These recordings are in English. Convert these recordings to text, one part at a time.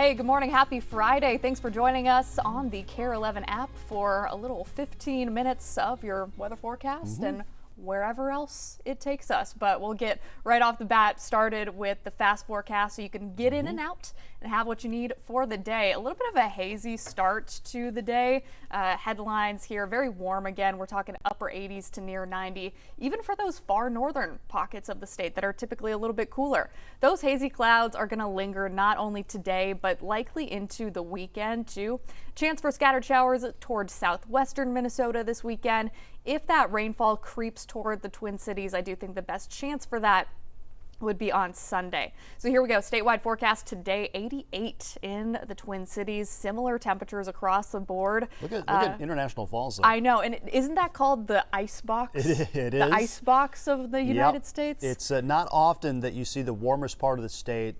Hey, good morning. Happy Friday. Thanks for joining us on the Kare 11 app for a little 15 minutes of your weather forecast and wherever else it takes us. But we'll get right off the bat started with the fast forecast so you can get in and out and have what you need for the day. A little bit of a hazy start to the day. Headlines here, very warm again. We're talking upper 80s to near 90, even for those far northern pockets of the state that are typically a little bit cooler. Those hazy clouds are going to linger not only today, but likely into the weekend too. Chance for scattered showers towards southwestern Minnesota this weekend. If that rainfall creeps toward the Twin Cities, I do think the best chance for that would be on Sunday. So here we go. Statewide forecast today, 88 in the Twin Cities. Similar temperatures across the board. Look at International Falls, though. I know. And isn't that called the ice box? It is. The ice box of the United States? It's not often that you see the warmest part of the state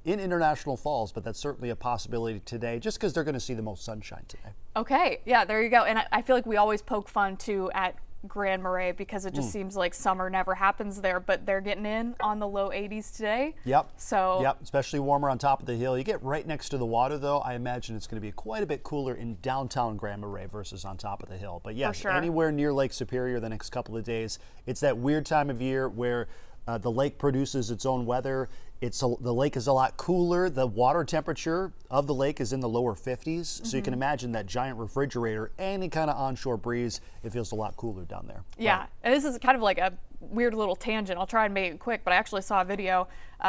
in International Falls, but that's certainly a possibility today just because they're going to see the most sunshine today. Okay. Yeah, there you go. And I feel like we always poke fun, too, at Grand Marais because it just seems like summer never happens there, but they're getting in on the low 80s today. Yep. So especially warmer on top of the hill. You get right next to the water, though. I imagine it's going to be quite a bit cooler in downtown Grand Marais versus on top of the hill. But yes, anywhere near Lake Superior the next couple of days. It's that weird time of year where the lake produces its own weather. The lake is a lot cooler. The water temperature of the lake is in the lower 50s. So you can imagine that giant refrigerator, any kind of onshore breeze, it feels a lot cooler down there. Yeah, and this is kind of like a weird little tangent. I'll try and make it quick, but I actually saw a video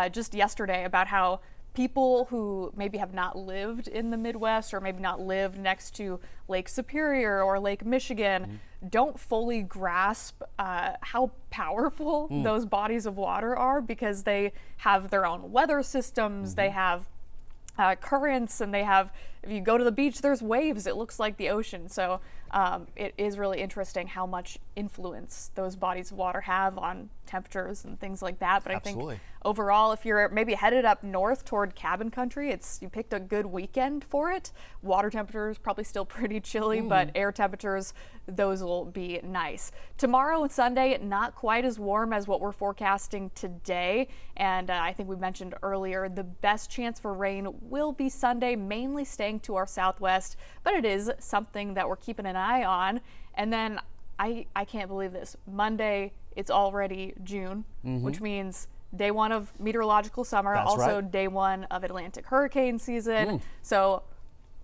just yesterday about how people who maybe have not lived in the Midwest or maybe not lived next to Lake Superior or Lake Michigan don't fully grasp how powerful those bodies of water are because they have their own weather systems, they have currents, and they have, if you go to the beach, there's waves. It looks like the ocean. So it is really interesting how much influence those bodies of water have on temperatures and things like that. But I think overall, if you're maybe headed up north toward cabin country, you picked a good weekend for it. Water temperatures probably still pretty chilly, but air temperatures, those will be nice. Tomorrow and Sunday, not quite as warm as what we're forecasting today. And I think we mentioned earlier, the best chance for rain will be Sunday, mainly staying to our southwest, but it is something that we're keeping an eye on. And then I can't believe this. Monday, it's already June, which means day one of meteorological summer, day one of Atlantic hurricane season. So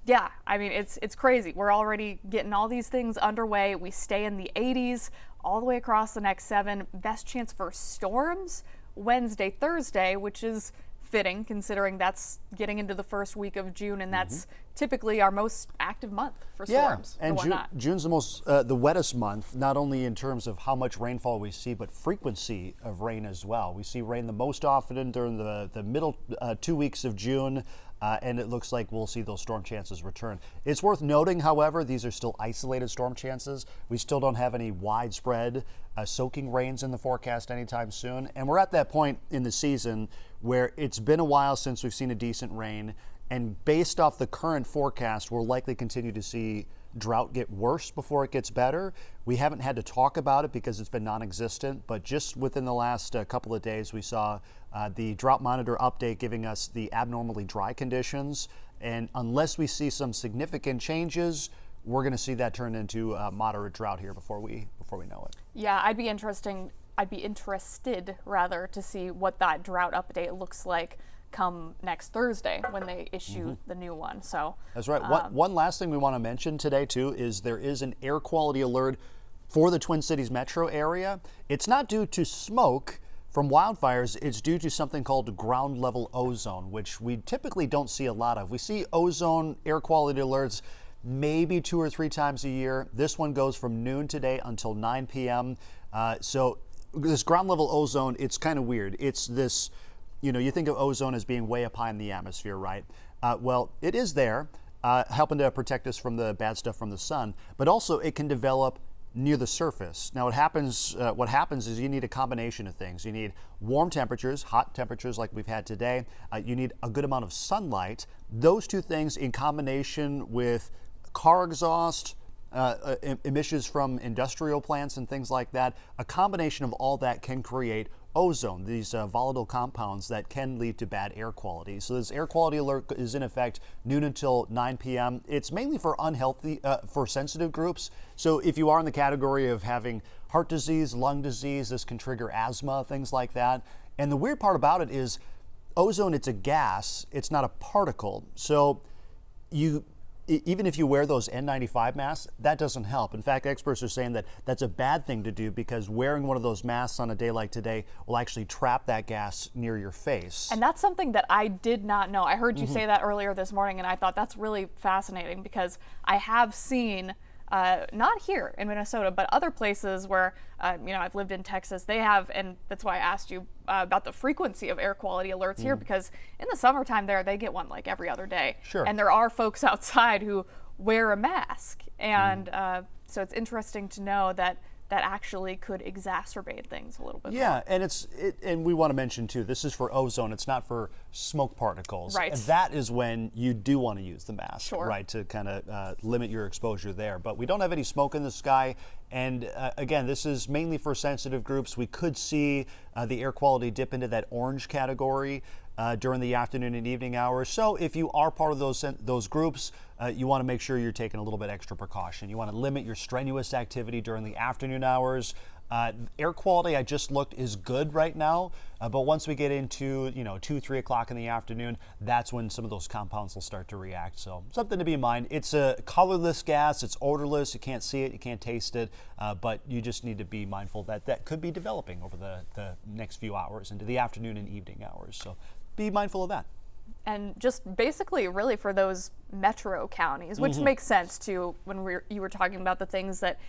yeah, I mean, it's crazy. We're already getting all these things underway. We stay in the 80s all the way across the next 7. Best chance for storms Wednesday, Thursday, which is fitting considering that's getting into the first week of June, and that's typically our most active month for storms. And June's the wettest month, not only in terms of how much rainfall we see, but frequency of rain as well. We see rain the most often during the middle 2 weeks of June. And it looks like we'll see those storm chances return. It's worth noting, however, these are still isolated storm chances. We still don't have any widespread soaking rains in the forecast anytime soon. And we're at that point in the season where it's been a while since we've seen a decent rain. And based off the current forecast, we'll likely continue to see drought get worse before it gets better. We haven't had to talk about it because it's been non-existent, but just within the last couple of days, we saw the drought monitor update giving us the abnormally dry conditions. And unless we see some significant changes, we're going to see that turn into moderate drought here before we know it. Yeah, I'd be interested rather to see what that drought update looks like come next Thursday when they issue the new one. So that's right. One last thing we want to mention today too is there is an air quality alert for the Twin Cities metro area. It's not due to smoke from wildfires. It's due to something called ground level ozone, which we typically don't see a lot of. We see ozone air quality alerts maybe 2 or 3 times a year. This one goes from noon today until 9 p.m. So this ground level ozone, it's kind of weird. It's this, you think of ozone as being way up high in the atmosphere, right? Well, it is there, helping to protect us from the bad stuff from the sun, but also it can develop near the surface. Now what happens is you need a combination of things. You need warm temperatures, hot temperatures like we've had today. You need a good amount of sunlight. Those two things in combination with car exhaust, emissions from industrial plants and things like that, a combination of all that can create ozone, these volatile compounds that can lead to bad air quality. So this air quality alert is in effect noon until 9 p.m. It's mainly for for sensitive groups. So if you are in the category of having heart disease, lung disease, this can trigger asthma, things like that. And the weird part about it is ozone, it's a gas, it's not a particle. So even if you wear those N95 masks, that doesn't help. In fact, experts are saying that that's a bad thing to do because wearing one of those masks on a day like today will actually trap that gas near your face. And that's something that I did not know. I heard you say that earlier this morning, and I thought that's really fascinating because I have seen, not here in Minnesota, but other places where, I've lived in Texas, they have, and that's why I asked you about the frequency of air quality alerts here, because in the summertime there, they get one like every other day. Sure. And there are folks outside who wear a mask. And so it's interesting to know that actually could exacerbate things a little bit more. Yeah, and and we want to mention too, this is for ozone, it's not for smoke particles. Right. And that is when you do want to use the mask, Sure. right, to kind of limit your exposure there. But we don't have any smoke in the sky, and again, this is mainly for sensitive groups. We could see the air quality dip into that orange category during the afternoon and evening hours. So if you are part of those groups, you want to make sure you're taking a little bit extra precaution. You want to limit your strenuous activity during the afternoon hours. Air quality, I just looked, is good right now, but once we get into 2, 3 o'clock in the afternoon, that's when some of those compounds will start to react. So something to be in mind. It's a colorless gas, it's odorless, you can't see it, you can't taste it, but you just need to be mindful that that could be developing over the next few hours into the afternoon and evening hours. So be mindful of that. And just basically really for those metro counties, which makes sense too when you were talking about the things that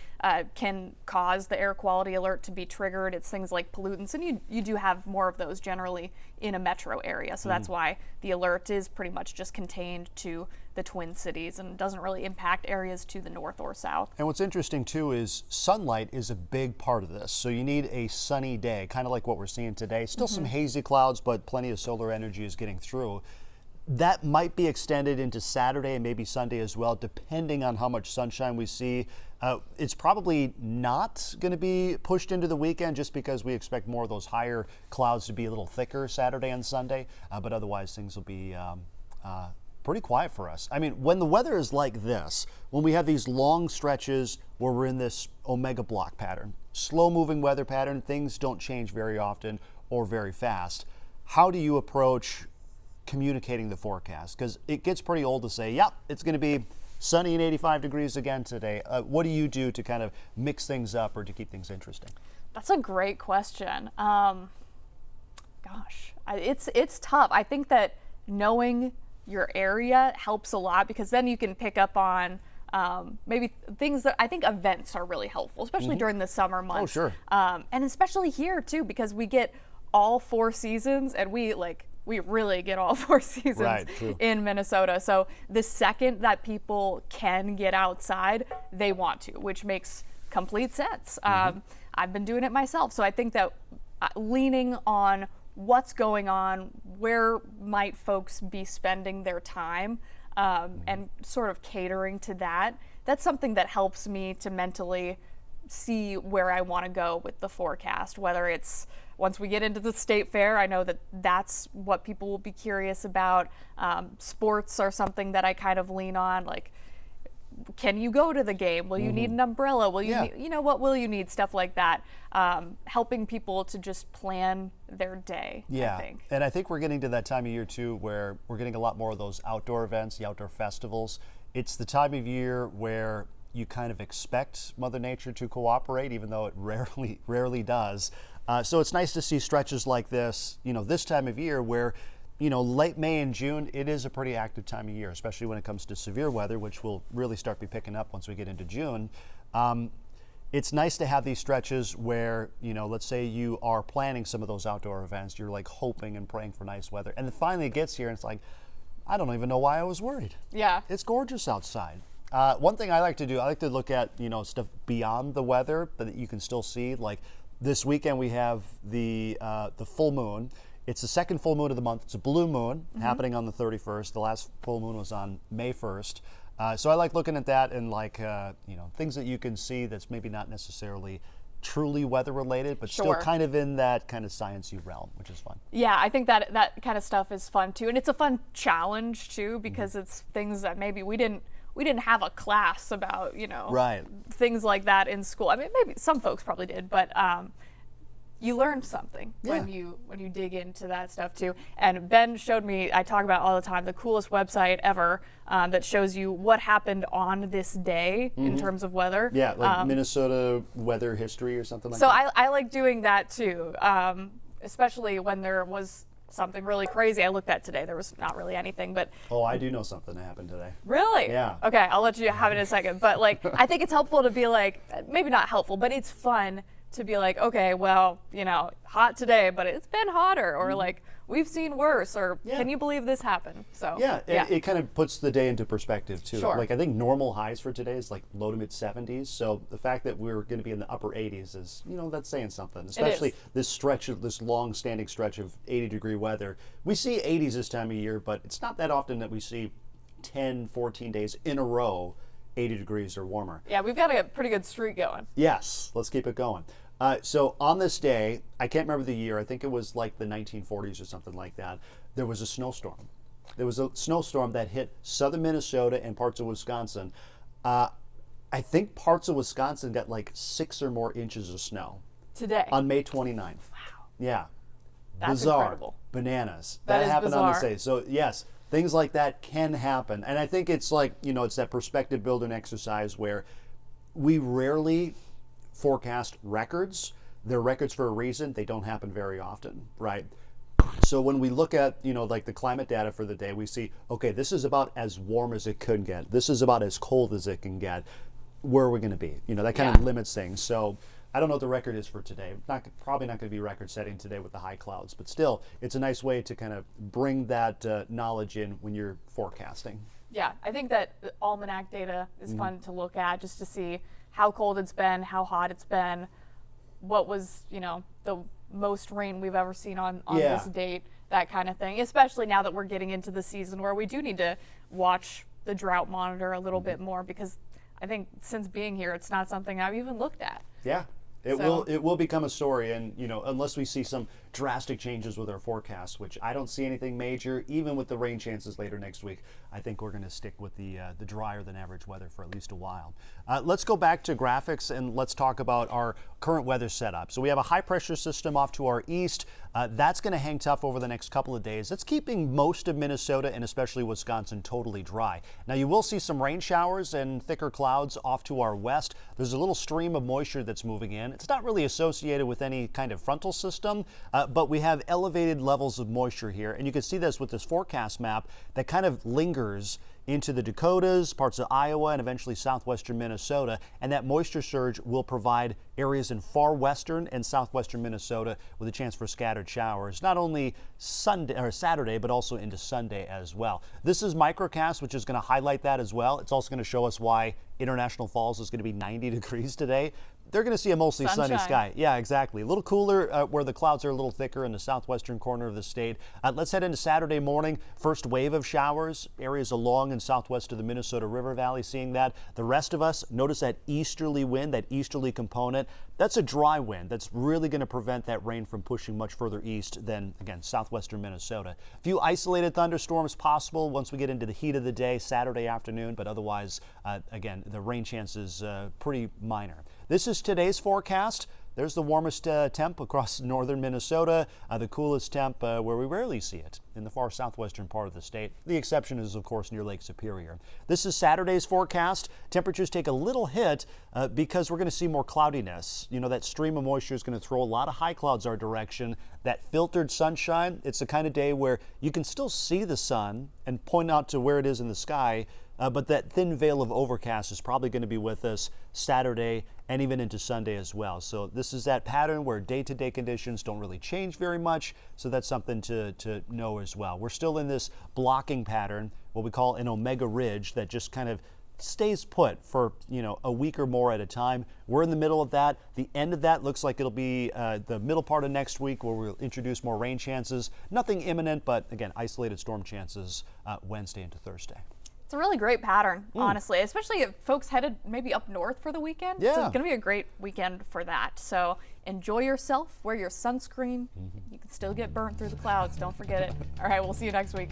can cause the air quality alert to be triggered. It's things like pollutants, and you do have more of those generally in a metro area. So that's why the alert is pretty much just contained to the Twin Cities and doesn't really impact areas to the north or south. And what's interesting too is sunlight is a big part of this. So you need a sunny day, kind of like what we're seeing today. Still some hazy clouds, but plenty of solar energy is getting through. That might be extended into Saturday and maybe Sunday as well, depending on how much sunshine we see. It's probably not going to be pushed into the weekend just because we expect more of those higher clouds to be a little thicker Saturday and Sunday, but otherwise things will be pretty quiet for us. I mean, when the weather is like this, when we have these long stretches where we're in this omega block pattern, slow moving weather pattern, things don't change very often or very fast. How do you approach communicating the forecast? Because it gets pretty old to say, yep, it's going to be sunny and 85 degrees again today. What do you do to kind of mix things up or to keep things interesting? That's a great question. It's tough. I think that knowing your area helps a lot because then you can pick up on maybe things that I think events are really helpful, especially during the summer months. Oh, sure. And especially here too, because we get all 4 seasons and we really get all 4 seasons Right, true. in Minnesota. So the second that people can get outside, they want to, which makes complete sense. I've been doing it myself. So I think that leaning on what's going on, where might folks be spending their time, and sort of catering to that, that's something that helps me to mentally see where I want to go with the forecast, whether it's once we get into the state fair, I know that that's what people will be curious about. Sports are something that I kind of lean on, like, can you go to the game? Will you need an umbrella? Will you need, what will you need? Stuff like that. Helping people to just plan their day, Yeah, I think. and I think we're getting to that time of year too where we're getting a lot more of those outdoor events, the outdoor festivals. It's the time of year where you kind of expect Mother Nature to cooperate, even though it rarely does. So it's nice to see stretches like this, this time of year where, late May and June, it is a pretty active time of year, especially when it comes to severe weather, which will really start be picking up once we get into June. It's nice to have these stretches where, let's say you are planning some of those outdoor events, you're like hoping and praying for nice weather. And then finally it gets here and it's like, I don't even know why I was worried. Yeah. It's gorgeous outside. One thing I like to do, I like to look at, stuff beyond the weather that you can still see. Like this weekend we have the full moon. It's the second full moon of the month. It's a blue moon happening on the 31st. The last full moon was on May 1st. So I like looking at that and things that you can see that's maybe not necessarily truly weather related, but still Sure. kind of in that kind of sciencey realm, which is fun. Yeah, I think that kind of stuff is fun too, and it's a fun challenge too because it's things that maybe we didn't have a class about, Right. things like that in school. I mean, maybe some folks probably did, but you learn something when you dig into that stuff too. And Ben showed me, I talk about all the time, the coolest website ever that shows you what happened on this day in terms of weather. Yeah, like Minnesota weather history or something like So that. I like doing that too, especially when there was something really crazy I looked at today. There was not really anything, but Oh, I do know something that happened today. really? Yeah. Okay, I'll let you have it in a second. But like, I think it's helpful to be like, maybe not helpful, but it's fun to be like, okay, well, hot today, but it's been hotter, or like, we've seen worse, or can you believe this happened? So Yeah, it kind of puts the day into perspective too. Sure. Like I think normal highs for today is like low to mid 70s. So the fact that we're going to be in the upper 80s is, that's saying something. Especially this long-standing stretch of 80-degree weather. We see 80s this time of year, but it's not that often that we see 10, 14 days in a row 80 degrees or warmer. Yeah, we've got a pretty good streak going. Yes, let's keep it going. So on this day, I can't remember the year, I think it was like the 1940s or something like that, there was a snowstorm. There was a snowstorm that hit southern Minnesota and parts of Wisconsin. I think parts of Wisconsin got like 6 or more inches of snow. Today. On May 29th. Wow. Yeah. That's bizarre. incredible. Bananas. That is happened on this bizarre. day. So yes, things like that can happen. And I think it's like, it's that perspective building exercise where we rarely forecast records. They're records for a reason. They don't happen very often, right? So when we look at, like the climate data for the day, we see, okay, this is about as warm as it could get. This is about as cold as it can get. Where are we going to be? That kind of limits things. So I don't know what the record is for today. Probably not going to be record setting today with the high clouds, but still, it's a nice way to kind of bring that knowledge in when you're forecasting. Yeah, I think that the almanac data is fun to look at just to see how cold it's been, how hot it's been, what was, the most rain we've ever seen on this date, that kind of thing, especially now that we're getting into the season where we do need to watch the drought monitor a little bit more, because I think since being here, it's not something I've even looked at. Yeah. It will become a story, and unless we see some drastic changes with our forecast, which I don't see anything major, even with the rain chances later next week, I think we're going to stick with the drier than average weather for at least a while. Let's go back to graphics and let's talk about our current weather setup. So we have a high pressure system off to our east. That's going to hang tough over the next couple of days. It's keeping most of Minnesota and especially Wisconsin totally dry. Now you will see some rain showers and thicker clouds off to our west. There's a little stream of moisture that's moving in. It's not really associated with any kind of frontal system, but we have elevated levels of moisture here. And you can see this with this forecast map that kind of lingers into the Dakotas, parts of Iowa, and eventually southwestern Minnesota. And that moisture surge will provide areas in far western and southwestern Minnesota with a chance for scattered showers, not only Sunday or Saturday, but also into Sunday as well. This is microcast, which is going to highlight that as well. It's also going to show us why International Falls is going to be 90 degrees today. They're going to see a mostly sunny sky. Yeah, exactly. A little cooler where the clouds are a little thicker in the southwestern corner of the state. Let's head into Saturday morning. First wave of showers, areas along and southwest of the Minnesota River Valley seeing that. The rest of us, notice that easterly wind, that easterly component. That's a dry wind. That's really going to prevent that rain from pushing much further east than, again, southwestern Minnesota. A few isolated thunderstorms possible once we get into the heat of the day, Saturday afternoon, but otherwise, again, the rain chances pretty minor. This is today's forecast. There's the warmest temp across northern Minnesota, the coolest temp where we rarely see it in the far southwestern part of the state. The exception is, of course, near Lake Superior. This is Saturday's forecast. Temperatures take a little hit because we're going to see more cloudiness. That stream of moisture is going to throw a lot of high clouds our direction. That filtered sunshine, it's the kind of day where you can still see the sun and point out to where it is in the sky, but that thin veil of overcast is probably going to be with us Saturday and even into Sunday as well. So this is that pattern where day-to-day conditions don't really change very much, so that's something to know as well. We're still in this blocking pattern, what we call an omega ridge, that just kind of stays put for a week or more at a time. We're in the middle of that. The end of that looks like it'll be the middle part of next week, where we'll introduce more rain chances. Nothing imminent, but again, isolated storm chances Wednesday into Thursday. It's a really great pattern, honestly, especially if folks headed maybe up north for the weekend. Yeah. It's going to be a great weekend for that. So enjoy yourself, wear your sunscreen. You can still get burnt through the clouds, don't forget it. All right, we'll see you next week.